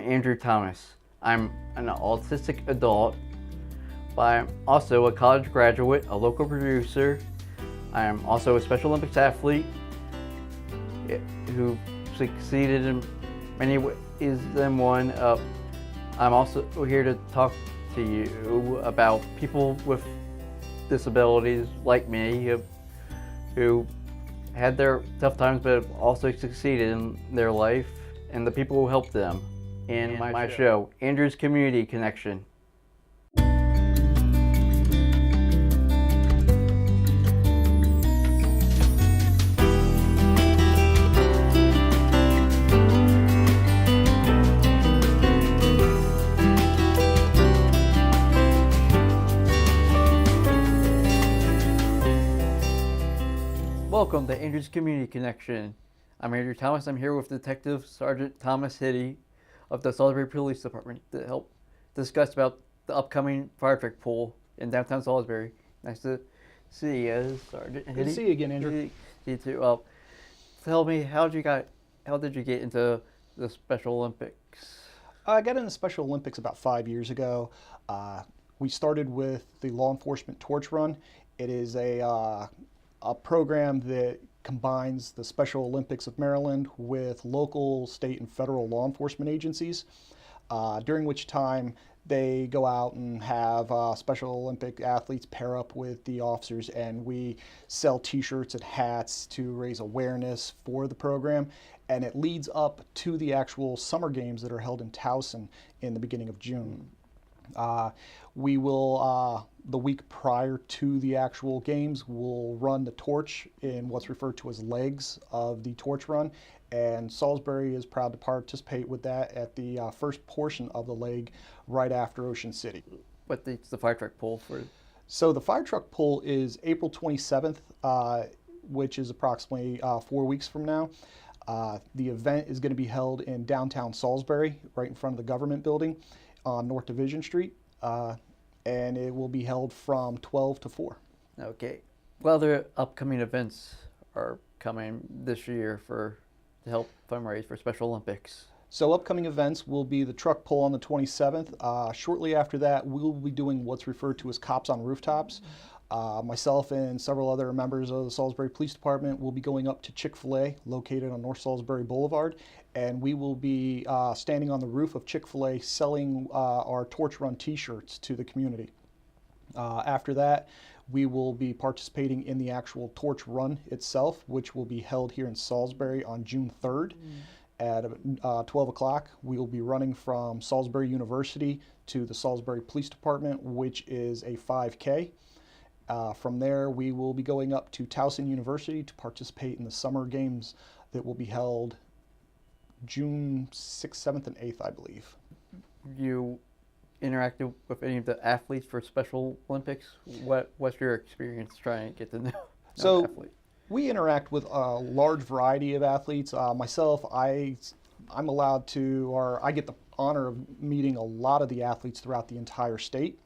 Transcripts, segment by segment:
Andrew Thomas. I'm an autistic adult, but I'm also a college graduate, a local producer. I am also a Special Olympics athlete who succeeded in many ways than one. I'm also here to talk to you about people with disabilities like me who had their tough times but have also succeeded in their life, and the people who helped them in my show, Andrew's Community Connection. Welcome to Andrew's Community Connection. I'm Andrew Thomas. I'm here with Detective Sergeant Thomas Hitty of the Salisbury Police Department to help discuss about the upcoming Firetruck pull in downtown Salisbury. Nice to see you, Sergeant Hitty. Good to see you again, Andrew. See you too. Tell me, how did you get into the Special Olympics? I got into Special Olympics about 5 years ago. We started with the Law Enforcement Torch Run. It is a program that combines the Special Olympics of Maryland with local, state, and federal law enforcement agencies, during which time they go out and have Special Olympic athletes pair up with the officers, and we sell t-shirts and hats to raise awareness for the program. And it leads up to the actual summer games that are held in Towson in the beginning of June. We will, the week prior to the actual games, we'll run the torch in what's referred to as legs of the torch run, and Salisbury is proud to participate with that at the first portion of the leg right after Ocean City. What's the Firetruck pull for? So the Firetruck pull is April 27th, which is approximately 4 weeks from now. The event is going to be held in downtown Salisbury, right in front of the government building on North Division Street, and it will be held from 12 to 4. Okay. What other upcoming events are coming this year to help fundraise for Special Olympics? So upcoming events will be the truck pull on the 27th. Shortly after that, we'll be doing what's referred to as Cops on Rooftops. Myself and several other members of the Salisbury Police Department will be going up to Chick-fil-A, located on North Salisbury Boulevard, and we will be standing on the roof of Chick-fil-A selling our Torch Run t-shirts to the community. After that, we will be participating in the actual Torch Run itself, which will be held here in Salisbury on June 3rd. At 12 o'clock, we will be running from Salisbury University to the Salisbury Police Department, which is a 5K. From there, we will be going up to Towson University to participate in the summer games that will be held June 6th, 7th, and 8th, I believe. You interacted with any of the athletes for Special Olympics? What's your experience trying to get to know athletes? We interact with a large variety of athletes. Myself, I'm allowed to, or I get the honor of meeting a lot of the athletes throughout the entire state.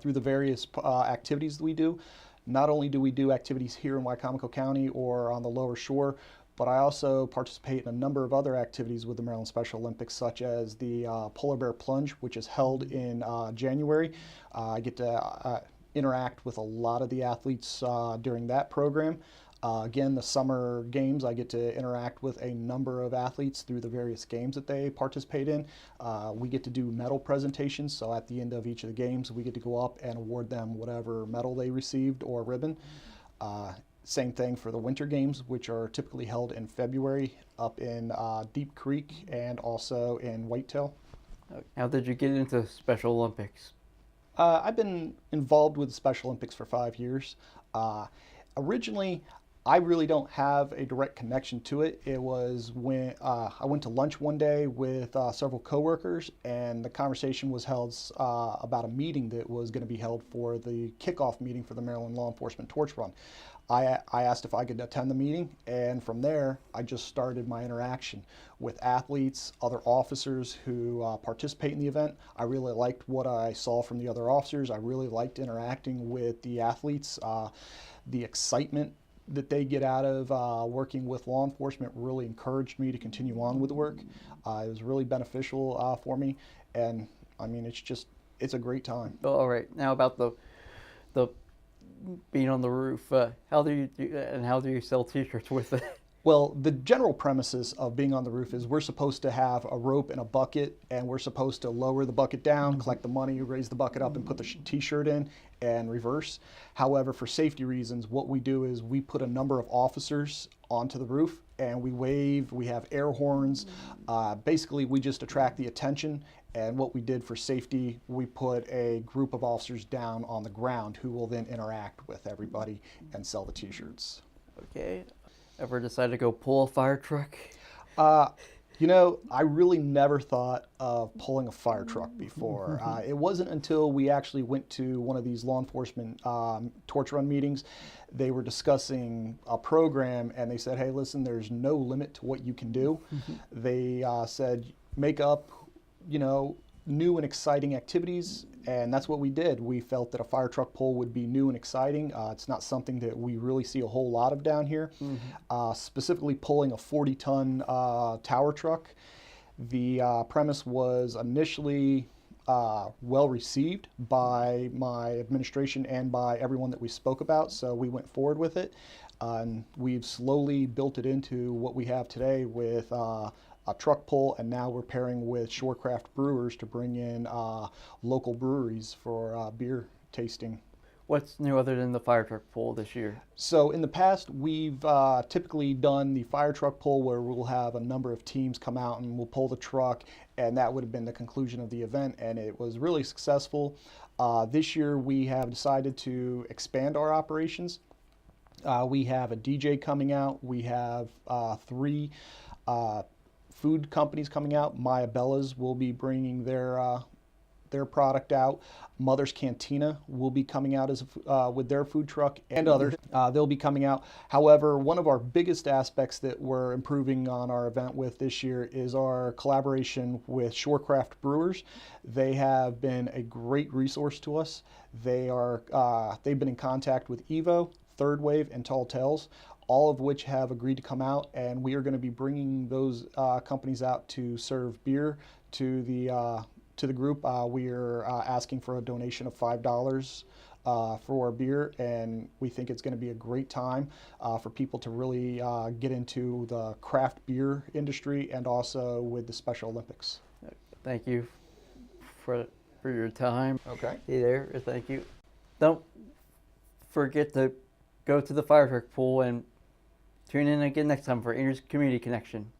Through the various activities that we do. Not only do we do activities here in Wycomico County or on the lower shore, but I also participate in a number of other activities with the Maryland Special Olympics, such as the Polar Bear Plunge, which is held in January. I get to interact with a lot of the athletes during that program. Again, the summer games, I get to interact with a number of athletes through the various games that they participate in. We get to do medal presentations, so at the end of each of the games, we get to go up and award them whatever medal they received or ribbon. Same thing for the winter games, which are typically held in February up in Deep Creek and also in Whitetail. How did you get into Special Olympics? I've been involved with the Special Olympics for 5 years. Originally, I really don't have a direct connection to it. It was when I went to lunch one day with several coworkers, and the conversation was held about a meeting that was going to be held for the kickoff meeting for the Maryland Law Enforcement Torch Run. I asked if I could attend the meeting, and from there, I just started my interaction with athletes, other officers who participate in the event. I really liked what I saw from the other officers. I really liked interacting with the athletes, the excitement that they get out of working with law enforcement really encouraged me to continue on with the work. It was really beneficial for me, and I mean, it's a great time. All right, now about the being on the roof. How do you sell T-shirts with it? Well, the general premises of being on the roof is we're supposed to have a rope and a bucket, and we're supposed to lower the bucket down, collect the money, raise the bucket up, and put the t-shirt in, and reverse. However, for safety reasons, what we do is we put a number of officers onto the roof, and we wave, we have air horns. Basically, we just attract the attention, and what we did for safety, we put a group of officers down on the ground who will then interact with everybody and sell the t-shirts. Okay. Ever decided to go pull a fire truck? You know, I really never thought of pulling a fire truck before. It wasn't until we actually went to one of these law enforcement torch run meetings. They were discussing a program, and they said, hey, listen, there's no limit to what you can do. They said, make up, you know, new and exciting activities, and that's what we did. We felt that a fire truck pull would be new and exciting. It's not something that we really see a whole lot of down here. Specifically pulling a 40-ton tower truck. The premise was initially well received by my administration and by everyone that we spoke about, so we went forward with it. And we've slowly built it into what we have today with a truck pull, and now we're pairing with Shorecraft Brewers to bring in local breweries for beer tasting. What's new other than the fire truck pull this year? So in the past, we've typically done the fire truck pull where we'll have a number of teams come out and we'll pull the truck, and that would have been the conclusion of the event, and it was really successful. This year we have decided to expand our operations. We have a DJ coming out. We have 3 food companies coming out. Maya Bella's will be bringing their product out. Mother's Cantina will be coming out as with their food truck, and others. They'll be coming out. However, one of our biggest aspects that we're improving on our event with this year is our collaboration with Shorecraft Brewers. They have been a great resource to us. They've been in contact with Evo, Third Wave, and Tall Tales, all of which have agreed to come out, and we are going to be bringing those companies out to serve beer to the group. We are asking for a donation of $5 for beer, and we think it's going to be a great time for people to really get into the craft beer industry and also with the Special Olympics. Thank you for your time. Okay. Hey there, thank you. Don't forget to go to the fire truck pool and tune in again next time for Inner's Community Connection.